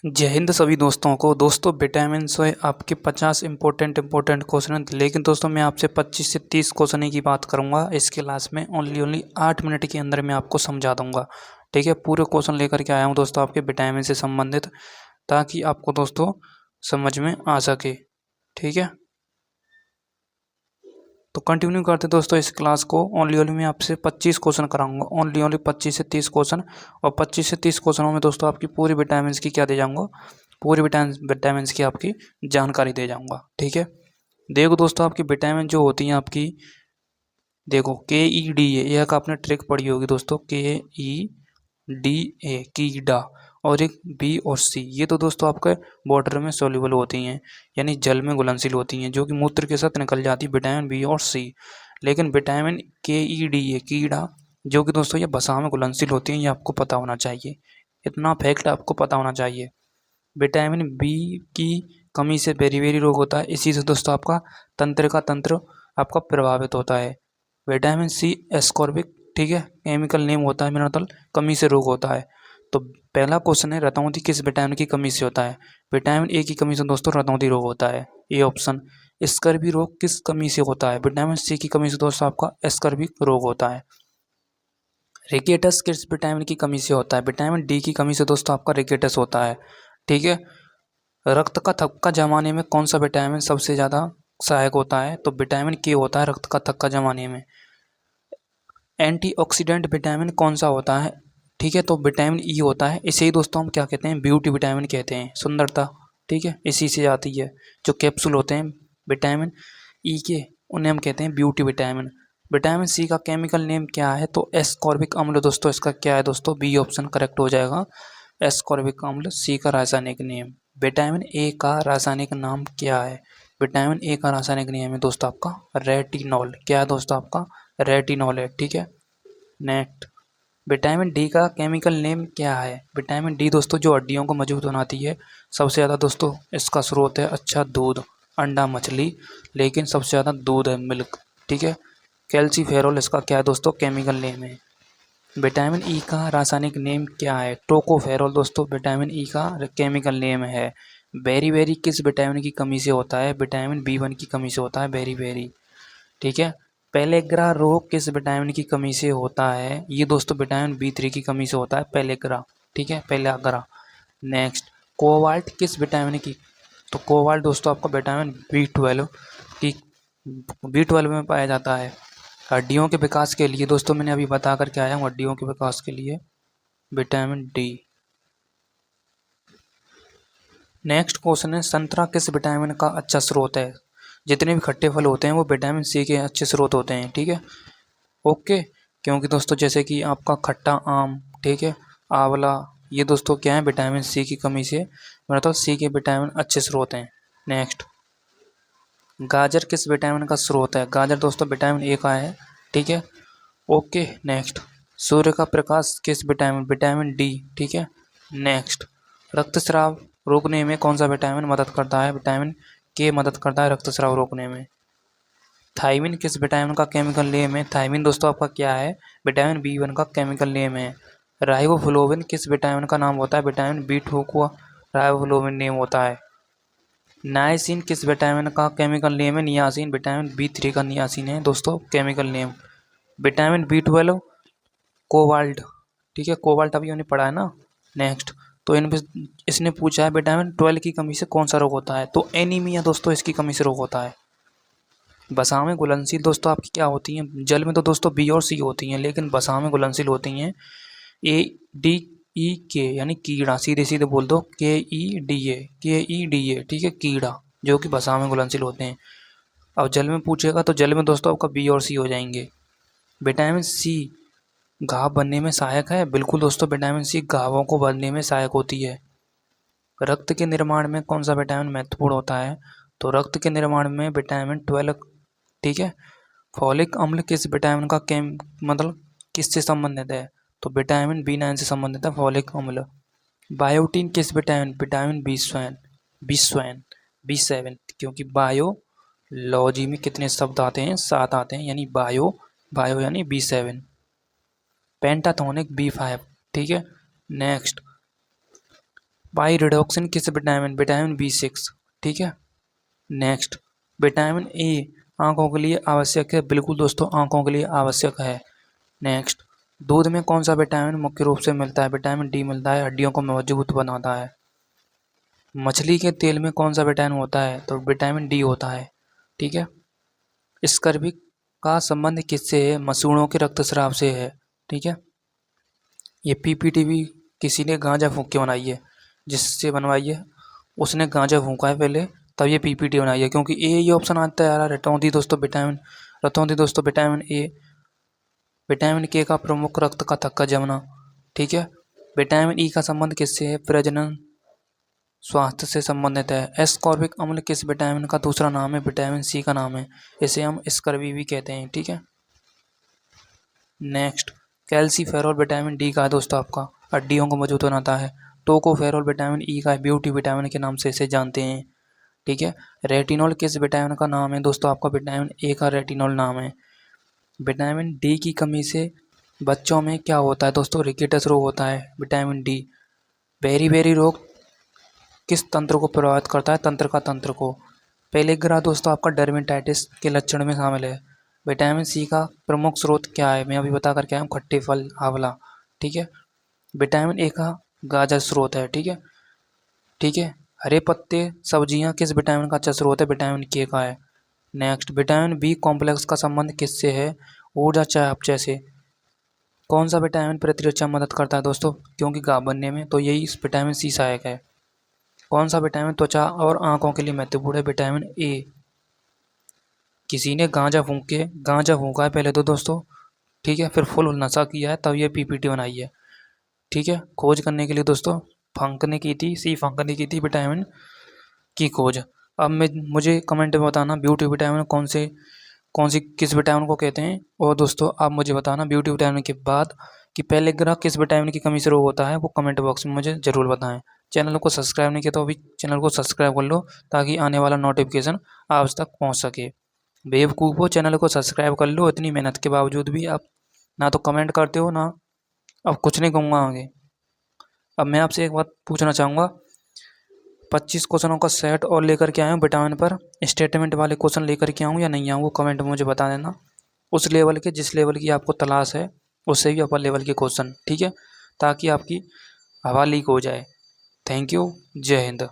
जय हिंद सभी दोस्तों को। दोस्तों विटामिन से आपके 50 इम्पोर्टेंट क्वेश्चन हैं, लेकिन दोस्तों मैं आपसे 25 से 30 क्वेश्चन की बात करूंगा इस क्लास में। ओनली 8 मिनट के अंदर मैं आपको समझा दूंगा। ठीक है, पूरे क्वेश्चन लेकर के आया हूं दोस्तों आपके विटामिन से संबंधित, ताकि आपको दोस्तों समझ में आ सके। ठीक है, तो कंटिन्यू करते दोस्तों इस क्लास को। ओनली मैं आपसे 25 क्वेश्चन कराऊंगा, ओनली 25 से 30 क्वेश्चन। और 25 से 30 क्वेश्चनों में दोस्तों आपकी पूरी विटामिन की क्या दे जाऊंगा, पूरी विटामिन की आपकी जानकारी दे जाऊंगा। ठीक है, देखो दोस्तों आपकी विटामिन जो होती हैं आपकी, देखो KEDA, यह का आपने ट्रिक पढ़ी होगी दोस्तों, KEDA कीड़ा, और एक B और C, ये तो दोस्तों आपके वाटर में सोल्यूबल होती हैं, यानी जल में घुलनशील होती हैं, जो कि मूत्र के साथ निकल जाती है, विटामिन B और C। लेकिन विटामिन KEDA कीड़ा, जो कि दोस्तों ये वसा में घुलनशील होती हैं, ये आपको पता होना चाहिए, इतना फैक्ट आपको पता होना चाहिए। विटामिन B की कमी से वेरी रोग होता है, इसी से दोस्तों आपका तंत्र आपका प्रभावित होता है। विटामिन C एस्कॉर्बिक, ठीक है, केमिकल नेम होता है मिनरल, कमी से रोग होता है। तो पहला क्वेश्चन है, रतौंधी किस विटामिन की कमी से होता है? विटामिन A की कमी से दोस्तों रतौंधी रोग होता है, ये ऑप्शन। स्कर्वी रोग किस कमी से होता है? विटामिन C की कमी से दोस्तों आपका स्कर्वी रोग होता है। रिकेटस किस विटामिन की कमी से होता है? विटामिन D की कमी से दोस्तों आपका रिकेटस होता है। ठीक है, रक्त का थक्का जमाने में कौन सा विटामिन सबसे ज़्यादा सहायक होता है? तो विटामिन K होता है रक्त का थक्का जमाने में। एंटीऑक्सीडेंट विटामिन कौन सा होता है? ठीक है, तो विटामिन E होता है, इसे ही दोस्तों हम क्या कहते हैं? ब्यूटी विटामिन कहते हैं, सुंदरता। ठीक है, इसी से आती है। जो कैप्सूल होते हैं विटामिन E के, उन्हें हम कहते हैं ब्यूटी विटामिन। विटामिन C का केमिकल नेम क्या है? तो एस्कॉर्बिक अम्ल दोस्तों इसका क्या है दोस्तों? बी ऑप्शन करेक्ट हो जाएगा, एस्कॉर्बिक अम्ल। C का रासायनिक नेम। विटामिन A का रासायनिक नाम क्या है? विटामिन A का रासायनिक नेम है दोस्तों आपका रेटिनॉल। क्या है दोस्तों आपका? रेटिनॉल है। ठीक है, नेक्स्ट, विटामिन D का केमिकल नेम क्या है? विटामिन D दोस्तों जो हड्डियों को मजबूत बनाती है, सबसे ज़्यादा दोस्तों इसका स्रोत है अच्छा दूध, अंडा, मछली, लेकिन सबसे ज़्यादा दूध है, मिल्क। ठीक है, कैल्सीफेरॉल इसका क्या है दोस्तों? केमिकल नेम है। विटामिन E का रासायनिक नेम क्या है? टोकोफेरॉल दोस्तों विटामिन E का केमिकल नेम है। बेरी किस विटामिन की कमी से होता है? विटामिन B1 की कमी से होता है, बेरी। ठीक है, पेलेग्रा रोग किस विटामिन की कमी से होता है? ये दोस्तों विटामिन B3 की कमी से होता है, पेलेग्रा। ठीक है, पेलेग्रा। नेक्स्ट, कोबाल्ट किस विटामिन की? तो कोबाल्ट दोस्तों आपका विटामिन B12 की, B12 में पाया जाता है। हड्डियों के विकास के लिए दोस्तों मैंने अभी बता करके आया हूँ, हड्डियों के विकास के लिए विटामिन D। नेक्स्ट क्वेश्चन है, संतरा किस विटामिन का अच्छा स्रोत है? जितने भी खट्टे फल होते हैं वो विटामिन C के अच्छे स्रोत होते हैं। ठीक है, ओके, क्योंकि दोस्तों जैसे कि आपका खट्टा आम, ठीक है, आंवला, ये दोस्तों क्या है? विटामिन C की कमी से, मतलब C के विटामिन अच्छे स्रोत हैं। नेक्स्ट, गाजर किस विटामिन का स्रोत है? गाजर दोस्तों विटामिन A का है। ठीक है, ओके। नेक्स्ट, सूर्य का प्रकाश किस विटामिन? Vitamin D। ठीक है, नेक्स्ट, रक्तस्राव रोकने में कौन सा विटामिन मदद करता है? विटामिन K मदद करता है रक्तस्राव रोकने में। थायमिन किस विटामिन का केमिकल नेम है? थायमिन दोस्तों आपका क्या है? विटामिन B1 का केमिकल नेम है। राइबोफ्लोविन किस विटामिन का नाम होता है? विटामिन B2 को राइबोफ्लोविन नेम होता है। नाइसिन किस विटामिन का केमिकल नेम है? नियासिन, विटामिन B3 का नियासिन है दोस्तों chemical name. Vitamin B12 cobalt, ठीक है, कोबाल्ट अभी हमने पढ़ा है ना। नेक्स्ट, तो इनमें इसने पूछा है विटामिन 12 की कमी से कौन सा रोग होता है? तो एनीमिया दोस्तों इसकी कमी से रोग होता है। वसा में घुलनशील दोस्तों आपकी क्या होती हैं? जल में तो दोस्तों B और C होती हैं, लेकिन वसा में घुलनशील होती हैं ADE यानी कीड़ा, सीधे बोल दो KEDA। ठीक है, कीड़ा जो कि वसा में घुलनशील होते हैं। अब जल में पूछेगा तो जल में दोस्तों आपका B और C हो जाएंगे। विटामिन C घाव बनने में सहायक है? बिल्कुल दोस्तों, विटामिन C घावों को बनने में सहायक होती है। रक्त के निर्माण में कौन सा विटामिन महत्वपूर्ण होता है? तो रक्त के निर्माण में विटामिन 12। ठीक है, फॉलिक अम्ल किस विटामिन का मतलब किससे संबंधित है? तो विटामिन B9 से संबंधित है फॉलिक अम्ल। बायोटीन किस विटामिन? विटामिन B7, क्योंकि बायोलॉजी में कितने शब्द आते हैं? 7 आते हैं, यानी बायो यानी B7। Pantothenic B5। ठीक है, नेक्स्ट, बाई रिडक्शन किस विटामिन, विटामिन B6, ठीक है। नेक्स्ट, विटामिन ए आंखों के लिए आवश्यक है, बिल्कुल दोस्तों आंखों के लिए आवश्यक है। नेक्स्ट, दूध में कौन सा विटामिन मुख्य रूप से मिलता है, विटामिन डी मिलता है, हड्डियों को मजबूत बनाता है। मछली के तेल में कौन सा विटामिन होता है, तो विटामिन डी होता है, ठीक है। स्कर्वी का संबंध किससे है, मसूड़ों के रक्तस्राव से है, ठीक है। ये पीपीटी भी किसी ने गांजा फूंक के बनाई है, जिससे बनवाई है उसने गांजा फूंका है पहले, तब ये पीपीटी बनाई है, क्योंकि ये ऑप्शन आता है यार। रतौंधी दोस्तों विटामिन ए, विटामिन के का प्रमुख रक्त का थक्का जमना, ठीक है। विटामिन ई का संबंध किससे है, प्रजनन स्वास्थ्य से संबंधित है। एस्कॉर्बिक अम्ल किस विटामिन का दूसरा नाम है, विटामिन सी का नाम है, इसे हम स्कर्वी भी कहते हैं, ठीक है। नेक्स्ट, कैल्सीफेरॉल विटामिन डी का है दोस्तों आपका, हड्डियों को मजबूत बनाता है। टोकोफेरॉल विटामिन ई का है, ब्यूटी विटामिन के नाम से इसे जानते हैं, ठीक है। रेटिनॉल किस विटामिन का नाम है दोस्तों आपका, विटामिन ए का रेटिनॉल नाम है। विटामिन डी की कमी से बच्चों में क्या होता है दोस्तों, रिकेटस रोग होता है, विटामिन डी। बेरी रोग किस तंत्र को प्रभावित करता है, तंत्र का तंत्र को। पेलिग्रा दोस्तों आपका डर्मेटाइटिस के लक्षण में शामिल है। विटामिन सी का प्रमुख स्रोत क्या है, मैं अभी बता कर के आया हूँ, खट्टे फल, आंवला, ठीक है। विटामिन ए का गाजर स्रोत है, ठीक है, ठीक है। हरे पत्ते सब्जियां किस विटामिन का अच्छा स्रोत है, विटामिन के का है। नेक्स्ट, विटामिन बी कॉम्प्लेक्स का संबंध किससे है, ऊर्जा चयापचय से। कौन सा विटामिन प्रतिरक्षा में मदद करता है दोस्तों, क्योंकि घाव बनने में, तो यही विटामिन सी सहायक है। कौन सा विटामिन त्वचा और आंखों के लिए महत्वपूर्ण है, विटामिन ए। किसी ने गांजा फूंका है पहले तो दोस्तों, ठीक है, फिर फुल नशा किया है, तब ये पीपीटी बनाई है, ठीक है। खोज करने के लिए दोस्तों फंक ने की थी, विटामिन की खोज। अब मुझे कमेंट में बताना ब्यूटी विटामिन कौन सी किस विटामिन को कहते हैं, और दोस्तों आप मुझे बताना ब्यूटी विटामिन के बाद कि पहले ग्रह किस विटामिन की कमी से रोग होता है, वो कमेंट बॉक्स में मुझे ज़रूर बताएं। चैनल को सब्सक्राइब नहीं किया तो अभी चैनल को सब्सक्राइब कर लो, ताकि आने वाला नोटिफिकेशन आप तक पहुंच सके। बेवकूफ़ हो, चैनल को सब्सक्राइब कर लो, इतनी मेहनत के बावजूद भी आप ना तो कमेंट करते हो, ना अब कुछ नहीं कहूँगा आगे। अब मैं आपसे एक बात पूछना चाहूँगा, 25 क्वेश्चनों का सेट और लेकर के आया हूँ विटामिन पर, स्टेटमेंट वाले क्वेश्चन लेकर के आऊँ या नहीं आऊँ, वो कमेंट में मुझे बता देना। उस लेवल के, जिस लेवल की आपको तलाश है, उससे भी अपर लेवल के क्वेश्चन, ठीक है, ताकि आपकी हवा लीक हो जाए। थैंक यू, जय हिंद।